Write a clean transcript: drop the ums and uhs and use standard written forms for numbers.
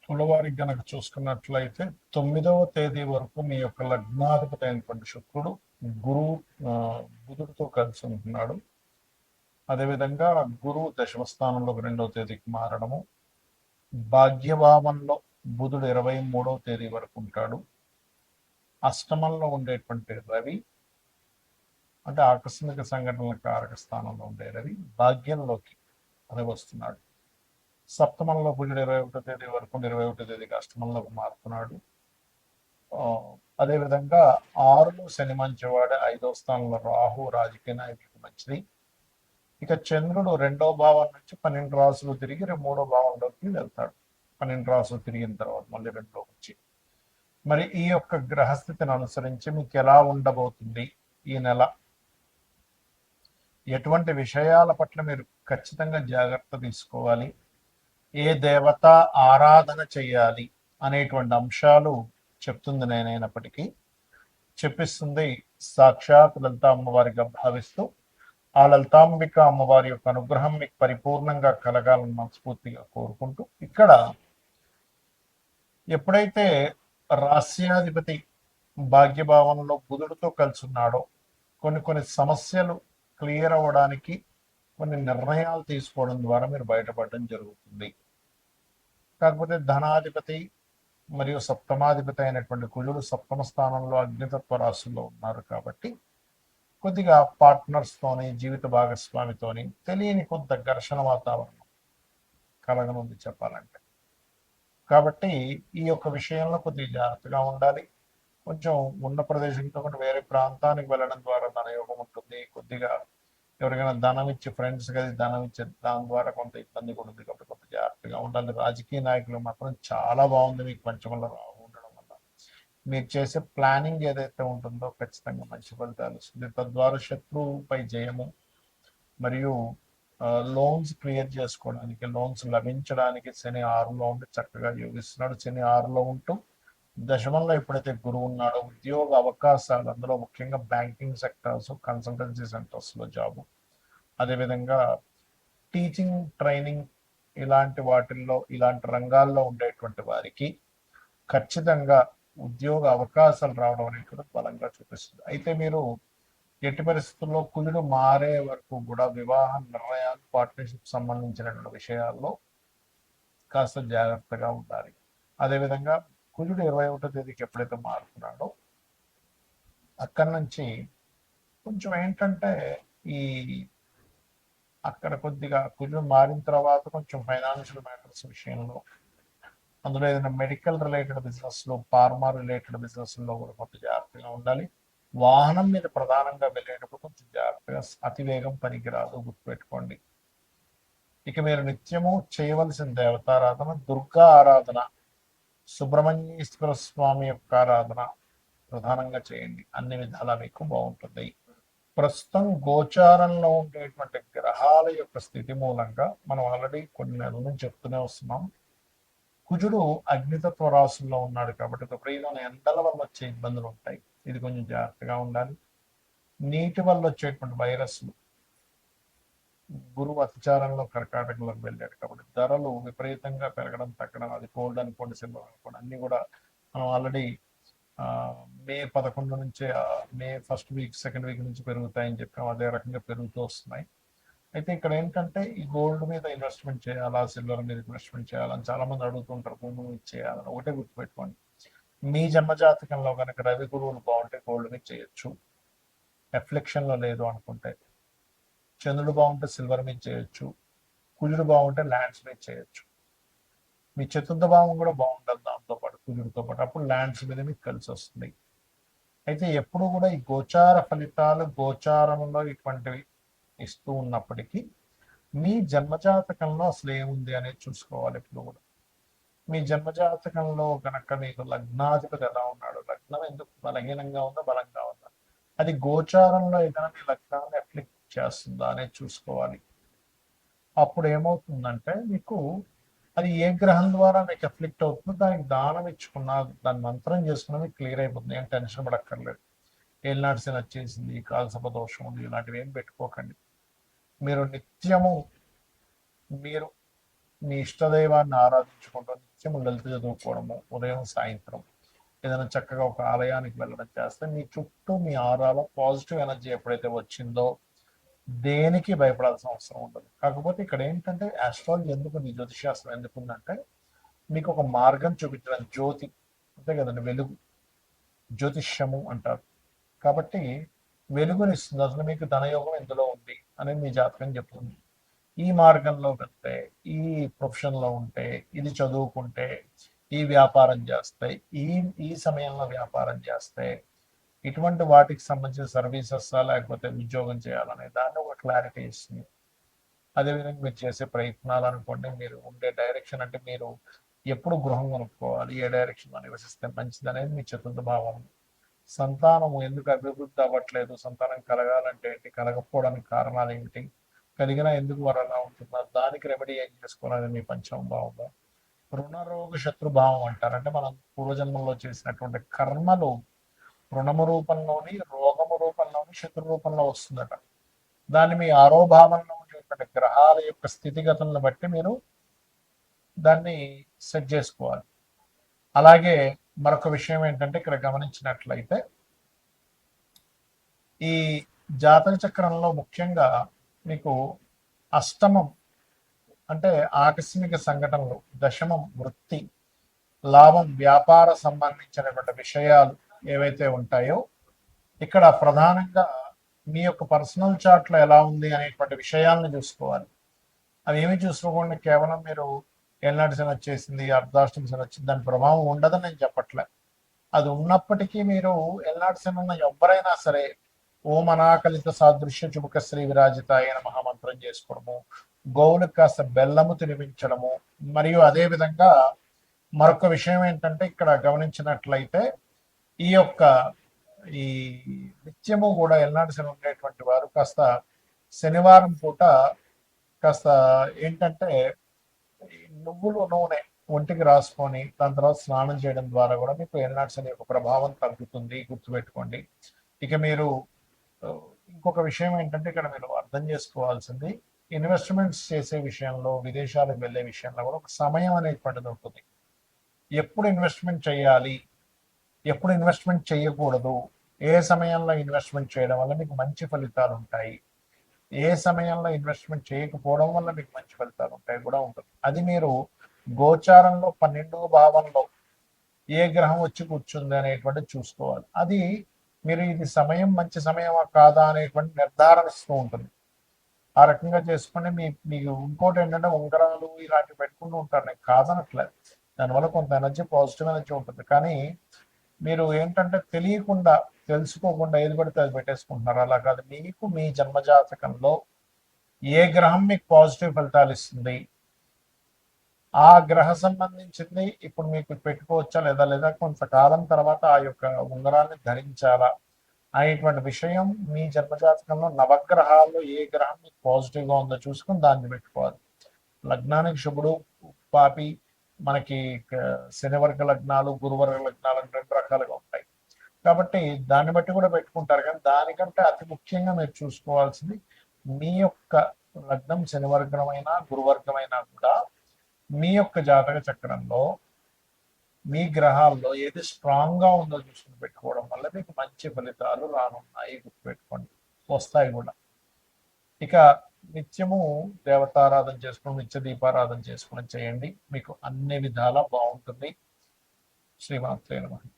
తులవారికి గనక చూసుకున్నట్లయితే 9వ తేదీ వరకు మీ యొక్క లగ్నాధిపతి అయినటువంటి శుక్రుడు గురువు ఆ, బుధుడితో కలిసి ఉంటున్నాడు. అదేవిధంగా గురువు దశమ స్థానంలోకి 2వ తేదీకి మారడము, భాగ్యభావంలో బుధుడు 23వ తేదీ వరకు ఉంటాడు. అష్టమంలో ఉండేటువంటి రవి అంటే ఆకస్మిక సంఘటనల కారక స్థానంలో ఉండే రవి భాగ్యంలోకి రవి వస్తున్నాడు. సప్తమంలో బుధుడు 21వ తేదీ వరకు 21వ తేదీకి అష్టమంలోకి మారుతున్నాడు. అదేవిధంగా 6లో శని మంచివాడు, 5వ స్థానంలో రాహు రాజకీయ నాయకులకు మంచిది. ఇక చంద్రుడు 2వ భావం నుంచి 12 రాసులు తిరిగి 3వ భావంలోకి వెళ్తాడు. 12 రాసులు తిరిగిన తర్వాత మళ్ళీ 2లోకి వచ్చి, మరి ఈ యొక్క గ్రహస్థితిని అనుసరించి మీకు ఎలా ఉండబోతుంది ఈ నెల, ఎటువంటి విషయాల పట్ల మీరు ఖచ్చితంగా జాగ్రత్త తీసుకోవాలి, ఏ దేవత ఆరాధన చేయాలి అనేటువంటి అంశాలు చెప్తుంది నేనైనప్పటికీ చెప్పిస్తుంది సాక్షాత్ లలిత అమ్మవారిగా భావిస్తూ ఆ లలితాంబిక అమ్మవారి యొక్క అనుగ్రహం మీకు పరిపూర్ణంగా కలగాలని మనస్ఫూర్తిగా కోరుకుంటూ, ఇక్కడ ఎప్పుడైతే రాస్యాధిపతి భాగ్యభావంలో బుధుడితో కలిసి ఉన్నాడో కొన్ని సమస్యలు క్లియర్ అవ్వడానికి కొన్ని నిర్ణయాలు తీసుకోవడం ద్వారా మీరు బయటపడడం జరుగుతుంది. కాకపోతే ధనాధిపతి మరియు సప్తమాధిపతి అయినటువంటి కుజుడు సప్తమ స్థానంలో అగ్నితత్వ రాశుల్లో ఉన్నారు కాబట్టి కొద్దిగా పార్ట్నర్స్తోని జీవిత భాగస్వామితోని తెలియని కొంత ఘర్షణ వాతావరణం కలగనుంది చెప్పాలంటే. కాబట్టి ఈ యొక్క విషయంలో కొద్దిగా జాగ్రత్తగా ఉండాలి. కొంచెం ఉన్న ప్రదేశంతో కూడా వేరే ప్రాంతానికి వెళ్ళడం ద్వారా ధనయోగం ఉంటుంది. కొద్దిగా ఎవరికైనా ధనం ఇచ్చి ఫ్రెండ్స్ కలిసి ధనం ఇచ్చే దాని ద్వారా కొంత ఇబ్బంది కూడా ఉంది. కాబట్టి కొంత జాగ్రత్తగా ఉండాలి. రాజకీయ నాయకులు మాత్రం చాలా బాగుంది మీకు పంచమంలో రాహు ఉండడం వల్ల. మీరు చేసే ప్లానింగ్ ఏదైతే ఉంటుందో ఖచ్చితంగా మంచి ఫలితాలు వస్తుంది. తద్వారా శత్రువుపై జయము మరియు లోన్స్ క్లియర్ చేసుకోవడానికి, లోన్స్ లభించడానికి శని 6లో ఉండి చక్కగా యోగిస్తున్నాడు. శని 6లో ఉంటూ దశమంలో ఎప్పుడైతే గురువు ఉన్నాడో ఉద్యోగ అవకాశాలు, అందులో ముఖ్యంగా బ్యాంకింగ్ సెక్టర్స్, కన్సల్టెన్సీ సెంటర్స్లో జాబు, అదేవిధంగా టీచింగ్ ట్రైనింగ్ ఇలాంటి వాటిల్లో ఇలాంటి రంగాల్లో ఉండేటువంటి వారికి ఖచ్చితంగా ఉద్యోగ అవకాశాలు రావడం అనేది కూడా బలంగా చూపిస్తుంది. అయితే మీరు ఎట్టి పరిస్థితుల్లో కుజుడు మారే వరకు కూడా వివాహ నిర్ణయాలు, పార్ట్నర్షిప్ సంబంధించినటువంటి విషయాల్లో కాస్త జాగ్రత్తగా ఉండాలి. అదేవిధంగా కుజుడు 21వ తేదీకి ఎప్పుడైతే మారుతున్నాడో అక్కడి నుంచి కొంచెం ఏంటంటే ఈ అక్కడ కొద్దిగా కుజుడు మారిన తర్వాత కొంచెం ఫైనాన్షియల్ మ్యాటర్స్ విషయంలో, అందులో ఏదైనా మెడికల్ రిలేటెడ్ బిజినెస్లో, ఫార్మా రిలేటెడ్ బిజినెస్లో కూడా కొంత జాగ్రత్తగా ఉండాలి. వాహనం మీద ప్రధానంగా వెళ్ళేటప్పుడు కొంచెం జాగ్రత్తగా, అతివేగం పనికిరాదు, గుర్తుపెట్టుకోండి. ఇక మీరు నిత్యము చేయవలసిన దేవతారాధన దుర్గా ఆరాధన, సుబ్రహ్మణ్యేశ్వర స్వామి యొక్క ఆరాధన ప్రధానంగా చేయండి. అన్ని విధాలా మీకు బాగుంటుంది. ప్రస్తుతం గోచారంలో ఉండేటువంటి గ్రహాల యొక్క స్థితి మూలంగా మనం ఆల్రెడీ కొన్ని నెలల నుంచి చెప్తూనే వస్తున్నాం. కుజుడు అగ్నితత్వ రాశుల్లో ఉన్నాడు కాబట్టి విపరీతమైన ఎండల వల్ల వచ్చే ఇబ్బందులు ఉంటాయి. ఇది కొంచెం జాగ్రత్తగా ఉండాలి. నీటి వల్ల వచ్చేటువంటి వైరస్లు, గురువు అతిచారంలో కర్కాటకంలోకి వెళ్ళాడు కాబట్టి ధరలు విపరీతంగా పెరగడం తగ్గడం, అది గోల్డ్ అనుకోండి, సిల్వర్ అనుకోండి, అన్ని కూడా మనం ఆల్రెడీ మే 11 నుంచే, May first week second week నుంచి పెరుగుతాయని చెప్పాం. అదే రకంగా పెరుగుతూ వస్తున్నాయి. అయితే ఇక్కడ ఏంటంటే ఈ గోల్డ్ మీద ఇన్వెస్ట్మెంట్ చేయాలా, సిల్వర్ మీద ఇన్వెస్ట్మెంట్ చేయాలని చాలా మంది అడుగుతుంటారు. భూమి మీద చేయాలని ఒకటే గుర్తుపెట్టుకోండి, మీ జన్మజాతకంలో కనుక రవి గురువులు బాగుంటే గోల్డ్ మీద చేయొచ్చు. ఎఫ్లెక్షన్లో లేదు అనుకుంటే, చంద్రుడు బాగుంటే సిల్వర్ మీద చేయొచ్చు, కుజుడు బాగుంటే ల్యాండ్స్ మీద చేయొచ్చు. మీ చతుర్థ భావం కూడా బాగుంటుంది దాంతోపాటు, కుజుడితో పాటు, అప్పుడు ల్యాండ్స్ మీద మీకు కలిసి వస్తుంది. అయితే ఎప్పుడు కూడా ఈ గోచార ఫలితాలు గోచారంలో ఇటువంటివి ఇస్తూ ఉన్నప్పటికీ మీ జన్మజాతకంలో అసలు ఏముంది అనేది చూసుకోవాలి. ఎప్పుడు కూడా మీ జన్మజాతకంలో కనుక మీకు లగ్నాధిపతి ఎలా ఉన్నాడు, లగ్నం ఎందుకు బలహీనంగా ఉందా బలంగా ఉందా, అది గోచారంలో ఏదైనా మీ లగ్నాన్ని అఫ్లిక్ట్ చేస్తుందా అనేది చూసుకోవాలి. అప్పుడు ఏమవుతుందంటే మీకు అది ఏ గ్రహం ద్వారా మీకు అఫ్లిక్ట్ అవుతుందో దానికి దానం ఇచ్చుకున్నా, దాని మంత్రం చేసుకున్నా మీకు క్లియర్ అయిపోతుంది. ఏం టెన్షన్ పడక్కర్లేదు. ఏలినాడ్సిన వచ్చేసింది, కాలసర్ప దోషం ఉంది, ఇలాంటివి ఏం పెట్టుకోకండి. మీరు నిత్యము మీరు మీ ఇష్టదైవాన్ని ఆరాధించుకుంటూ నిత్యం లలిత చదువుకోవడము ఉదయం సాయంత్రం ఏదైనా చక్కగా ఒక ఆలయానికి వెళ్ళడం చేస్తే మీ చుట్టూ మీ ఆరాలో పాజిటివ్ ఎనర్జీ ఎప్పుడైతే వచ్చిందో దేనికి భయపడాల్సిన అవసరం ఉండదు. కాకపోతే ఇక్కడ ఏంటంటే ఆస్ట్రాలజీ ఎందుకు, నీ జ్యోతిషాస్త్రం ఎందుకు ఉందంటే మీకు ఒక మార్గం చూపించడం, జ్యోతి అంతే కదండి, వెలుగు జ్యోతిష్యము అంటారు. కాబట్టి వెలుగునిస్తుంది. అసలు మీకు ధనయోగం ఎందులో ఉంది అనేది మీ జాతకం చెప్తుంది. ఈ మార్గంలో వెళ్తే, ఈ ప్రొఫెషన్లో ఉంటే, ఇది చదువుకుంటే, ఈ వ్యాపారం చేస్తే, ఈ ఈ సమయంలో వ్యాపారం చేస్తే, ఇటువంటి వాటికి సంబంధించిన సర్వీసెస్ లేకపోతే ఉద్యోగం చేయాలనే దాన్ని ఒక క్లారిటీ ఇస్తుంది. అదేవిధంగా మీరు చేసే ప్రయత్నాలు అనుకోండి, మీరు ఉండే డైరెక్షన్ అంటే మీరు ఎప్పుడు గృహం కొనుక్కోవాలి, ఏ డైరెక్షన్లో నివసిస్తే మంచిది అనేది మీ చతుర్థ భావం. సంతానము ఎందుకు అభివృద్ధి అవ్వట్లేదు, సంతానం కలగాలంటే ఏంటి, కలగకపోవడానికి కారణాలు ఏమిటి, కలిగినా ఎందుకు వరలా ఉంటున్నారు, దానికి రెమెడీ ఏం చేసుకోవాలని మీ పంచమ భావంలో. రుణరోగ శత్రుభావం అంటారు. అంటే మనం పూర్వజన్మంలో చేసినటువంటి కర్మలు రుణము రూపంలోని, రోగము రూపంలోని, శత్రు రూపంలో వస్తుందట. దాన్ని మీ ఆరోభావంలో ఉండేటువంటి గ్రహాల యొక్క స్థితిగతులను బట్టి మీరు దాన్ని సెట్ చేసుకోవాలి. అలాగే మరొక విషయం ఏంటంటే ఇక్కడ గమనించినట్లయితే ఈ జాతక చక్రంలో ముఖ్యంగా మీకు అష్టమం అంటే ఆకస్మిక సంఘటనలు, దశమం వృత్తి, లాభం వ్యాపార సంబంధించినటువంటి విషయాలు ఏవైతే ఉంటాయో ఇక్కడ ప్రధానంగా మీ యొక్క పర్సనల్ చార్ట్లో ఎలా ఉంది అనేటువంటి విషయాలను చూసుకోవాలి. అవి ఏమి చూసుకోకుండా కేవలం మీరు ఏళ్ళనాటి శని వచ్చేసింది, అర్ధాష్టమి శని వచ్చింది, దాని ప్రభావం ఉండదని నేను చెప్పట్లే. అది ఉన్నప్పటికీ మీరు ఏళ్ళనాటి శని ఉన్న ఎవరైనా సరే ఓం అనాకలిత సాదృశ్య చుబుక శ్రీ విరాజిత అయిన మహామంత్రం చేసుకోవడము, గోవులకు కాస్త బెల్లము తినిపించడము, మరియు అదే విధంగా మరొక విషయం ఏంటంటే ఇక్కడ గమనించినట్లయితే ఈ యొక్క ఈ నిత్యము కూడా ఎల్నాటి శని ఉండేటువంటి వారు కాస్త శనివారం పూట కాస్త ఏంటంటే నువ్వులు నూనె ఒంటికి రాసుకొని దాని తర్వాత స్నానం చేయడం ద్వారా కూడా మీకు ఎల్నాటి శని యొక్క ప్రభావం తగ్గుతుంది, గుర్తుపెట్టుకోండి. ఇక మీరు ఇంకొక విషయం ఏంటంటే ఇక్కడ మీరు అర్థం చేసుకోవాల్సింది, ఇన్వెస్ట్మెంట్స్ చేసే విషయంలో, విదేశాలకు వెళ్ళే విషయంలో కూడా ఒక సమయం అనేటువంటిది ఉంటుంది. ఎప్పుడు ఇన్వెస్ట్మెంట్ చేయాలి, ఎప్పుడు ఇన్వెస్ట్మెంట్ చేయకూడదు, ఏ సమయంలో ఇన్వెస్ట్మెంట్ చేయడం వల్ల మీకు మంచి ఫలితాలు ఉంటాయి, ఏ సమయంలో ఇన్వెస్ట్మెంట్ చేయకపోవడం వల్ల మీకు మంచి ఫలితాలు ఉంటాయి కూడా ఉంటుంది. అది మీరు గోచారంలో 12వ భావంలో ఏ గ్రహం వచ్చి కూర్చుంది అనేటువంటిది చూసుకోవాలి. అది మీరు ఇది సమయం మంచి సమయమా కాదా అనేటువంటి నిర్ధారణ ఇస్తూ ఉంటుంది. ఆ రకంగా చేసుకుని మీకు ఇంకోటి ఏంటంటే ఉంగరాలు ఇలాంటివి పెట్టుకుంటూ ఉంటారు, నేను కాదనట్లేదు. దానివల్ల కొంత ఎనర్జీ, పాజిటివ్ ఎనర్జీ ఉంటుంది. కానీ మీరు ఏంటంటే తెలియకుండా, తెలుసుకోకుండా ఏది పడితే అది పెట్టేసుకుంటున్నారు. అలా కాదు, మీకు మీ జన్మజాతకంలో ఏ గ్రహం మీకు పాజిటివ్ ఫలితాలు ఇస్తుంది, ఆ గ్రహ సంబంధించింది ఇప్పుడు మీకు పెట్టుకోవచ్చా లేదా కొంతకాలం తర్వాత ఆ యొక్క ఉంగరాన్ని ధరించాలా అనేటువంటి విషయం మీ జన్మజాతకంలో నవగ్రహాల్లో ఏ గ్రహం మీకు పాజిటివ్గా ఉందో చూసుకుని దాన్ని పెట్టుకోవాలి. లగ్నానికి శుభుడు పాపి, మనకి శనివర్గ లగ్నాలు, గురువర్గ లగ్నాలు అని 2 రకాలుగా ఉంటాయి. కాబట్టి దాన్ని బట్టి కూడా పెట్టుకుంటారు. కానీ దానికంటే అతి ముఖ్యంగా మీరు చూసుకోవాల్సింది మీ యొక్క లగ్నం శనివర్గమైనా గురువర్గమైనా కూడా మీ యొక్క జాతక చక్రంలో మీ గ్రహాల్లో ఏది స్ట్రాంగ్ గా ఉందో చూసుకుని పెట్టుకోవడం వల్ల మీకు మంచి ఫలితాలు రానున్నాయి, గుర్తుపెట్టుకోండి, వస్తాయి కూడా. ఇక నిత్యము దేవతారాధన చేసుకుని, నిత్య దీపారాధన చేసుకుని చేయండి, మీకు అన్ని విధాలా బాగుంటుంది. శ్రీమాత్రే నమః.